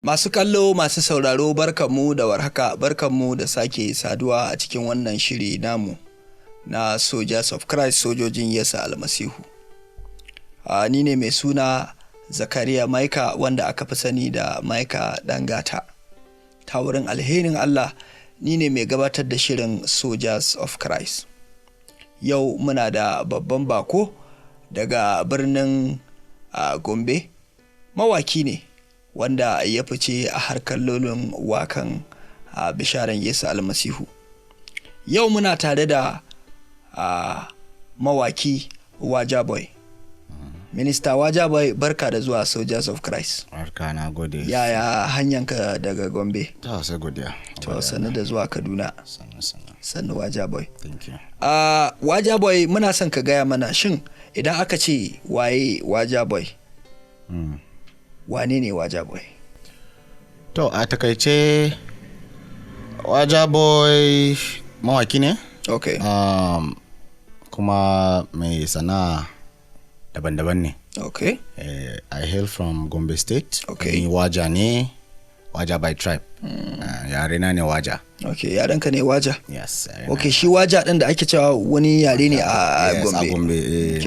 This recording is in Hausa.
Masu kallo, masu sauraro, barkanmu da warhaka, barkanmu da sake saduwa a cikin wannan shiri namu na SOJAZ of KHRIST, sojojin Yesu Almasihu. Ni ne mai suna Zakariya Maika, wanda aka fi sani da Maika Dangata. Ta wurin alherin Allah, ni ne mai gabatar da shirin SOJAZ of KHRIST. Yau muna da babban bako daga birnin Gombe, mawaki ne wanda ya fice a harkar lolin wakan bisharan Yesu Almasihu. Yau muna tare da mawaki WAJA Boy. Minista WAJA Boy, barka da zuwa SOJAZ of KHRIST. Barka, na gode. Yaya hanyanka daga Gombe? Ta sai godiya. To sannu da zuwa Kaduna. Sannu WAJA Boy. Thank you. WAJA Boy, muna son ka gaya mana, shin idan aka ce waye WAJA Boy? Wane ne WAJA Boy? To a takaice WAJA Boy mawaki ne. Okay. Kuma mai sana'a daban-daban ne. Okay. I hail from Gombe State. Okay. Ni WAJA ne, WAJA by tribe. Yarena ne WAJA. Okay, yarenka ne WAJA? Yes. Okay, shi WAJA ɗin da ake cewa wani yare ne a Yes, Gombe. a Gombe. Okay,